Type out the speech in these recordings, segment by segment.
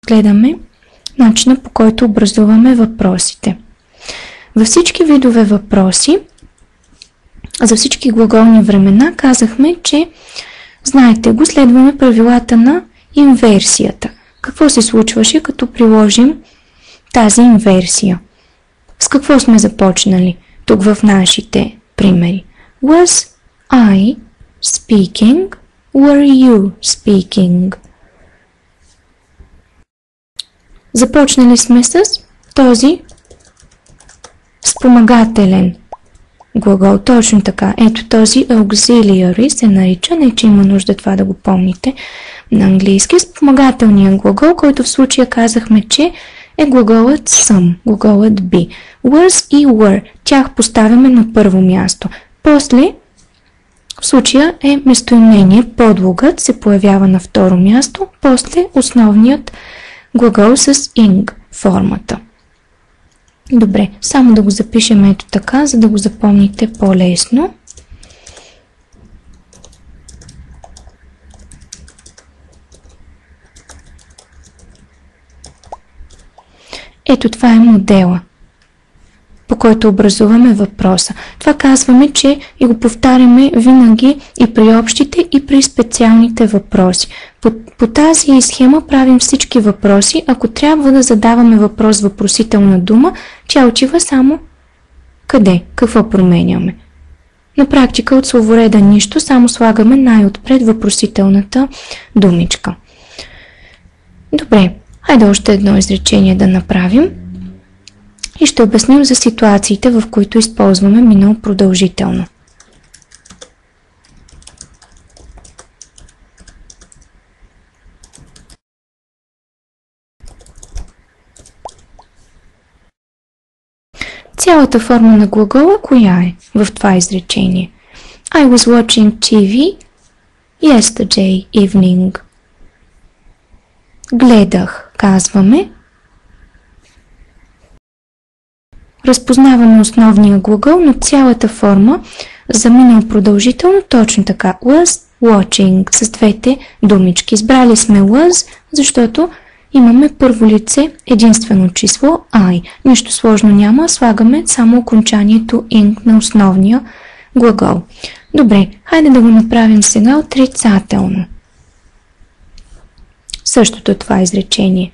разгледаме начина, по който образуваме въпросите. Във всички видове въпроси, за всички глаголни времена казахме, че знаете го, следваме правилата на инверсията. Какво се случваше, като приложим тази инверсия? С какво сме започнали тук в нашите примери? Was I speaking? Were you speaking? Започнали сме с този спомагателен глагол. Точно така. Ето този auxiliary се нарича, не че има нужда това да го помните на английски. Спомагателният глагол, който в случая казахме, че е глаголът some, глаголът be. Was и were. Тях поставяме на първо място. После в случая е местоимение. Подлогът се появява на второ място. После основният глагол с ing формата. Добре, само да го запишем ето така, за да го запомните по-лесно. Ето това е модела, по който образуваме въпроса. Това казваме, че и го повтаряме винаги и при общите, и при специалните въпроси. По тази схема правим всички въпроси. Ако трябва да задаваме въпрос с въпросителна дума, тя отива само къде? Какво променяме? На практика от словореда нищо, само слагаме най-отпред въпросителната думичка. Добре, хайде още едно изречение да направим. И ще обясним за ситуациите, в които използваме минало продължително. Цялата форма на глагола коя е в това изречение? I was watching TV yesterday evening. Гледах, казваме. Разпознаваме основния глагол, но цялата форма за минало продължително точно така. Was watching с двете думички. Избрали сме was, защото имаме първо лице единствено число I. Нищо сложно няма, слагаме само окончанието ing на основния глагол. Добре, хайде да го направим сега отрицателно. Същото това изречение.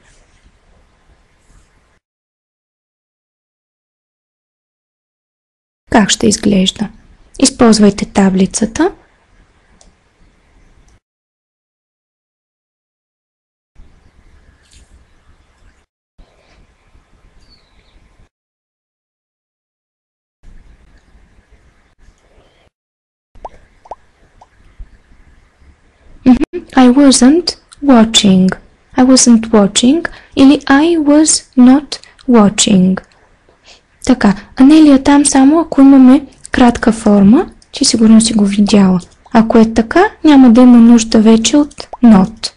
Как ще изглежда? Използвайте таблицата. I wasn't watching. I wasn't watching или I was not watching. Така, Анелия там само ако имаме кратка форма, че сигурно си го видяла. Ако е така, няма да има нужда вече от not.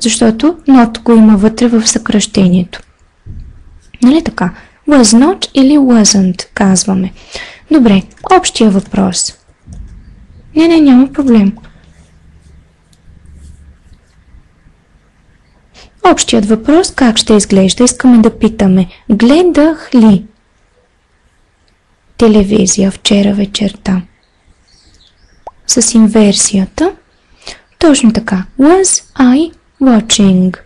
Защото not го има вътре в съкращението. Нали така? Was not или wasn't казваме. Добре, общия въпрос. Не, няма проблем. Общият въпрос как ще изглежда? Искаме да питаме, гледах ли телевизия вчера вечерта? С инверсията. Точно така. Was I watching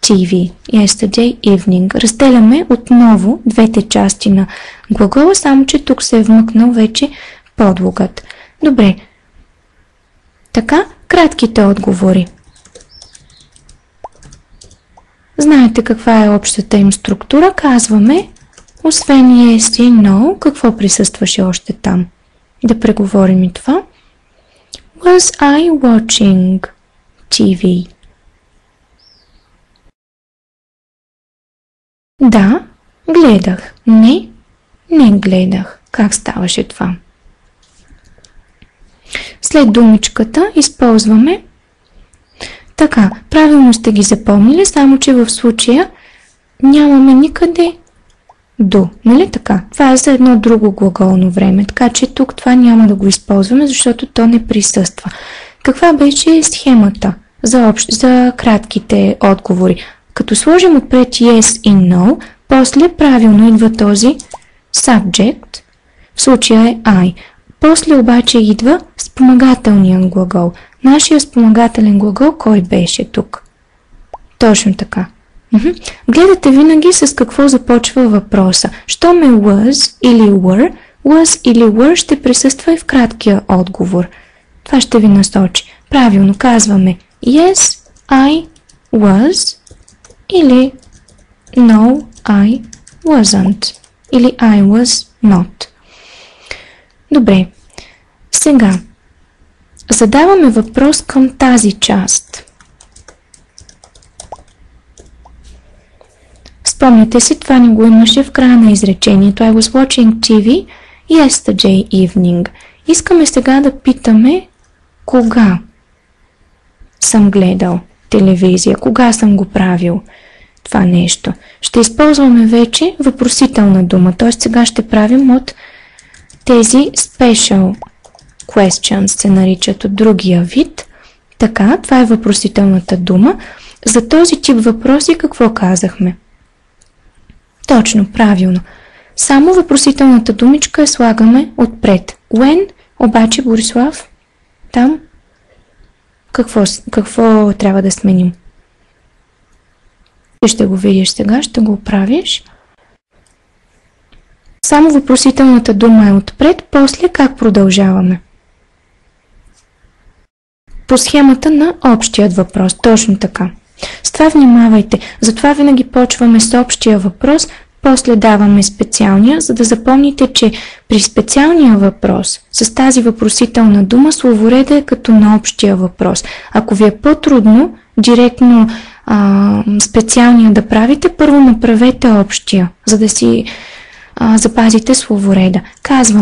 TV yesterday evening? Разделяме отново двете части на глагола, само че тук се е вмъкнал вече подлогът. Добре. Така, кратките отговори. Знаете каква е общата им структура? Казваме, освен yes и no, какво присъстваше още там? Да преговорим и това. Was I watching TV? Да, гледах. Не гледах. Как ставаше това? След думичката използваме така, правилно сте ги запомнили, само че в случая нямаме никъде до, нали така? Това е за едно друго глаголно време, така че тук това няма да го използваме, защото то не присъства. Каква беше схемата за кратките отговори? Като сложим отпред yes и no, после правилно идва този subject, в случая е I. После обаче идва спомагателният глагол. Нашия спомагателен глагол кой беше тук? Точно така. Гледате винаги с какво започва въпроса. Щом е was или were ще присъства и в краткия отговор. Това ще ви насочи. Правилно казваме yes, I was или no, I wasn't или I was not. Добре. Сега задаваме въпрос към тази част. Спомняте си, това ни го имаше в края на изречението. I was watching TV yesterday evening. Искаме сега да питаме кога съм гледал телевизия, кога съм го правил това нещо. Ще използваме вече въпросителна дума, т.е. сега ще правим от тези special questions, се наричат от другия вид. Така, това е въпросителната дума. За този тип въпроси какво казахме? Точно, правилно. Само въпросителната думичка я слагаме отпред. When, обаче, Борислав, там, какво трябва да сменим? Ще го видиш сега, ще го оправиш. Само въпросителната дума е отпред, после как продължаваме? По схемата на общият въпрос, точно така. С това внимавайте, затова винаги почваме с общия въпрос, после даваме специалния, за да запомните, че при специалния въпрос с тази въпросителна дума словореда е като на общия въпрос. Ако ви е по-трудно директно специалния да правите, първо направете общия, за да си запазите словореда. Казвам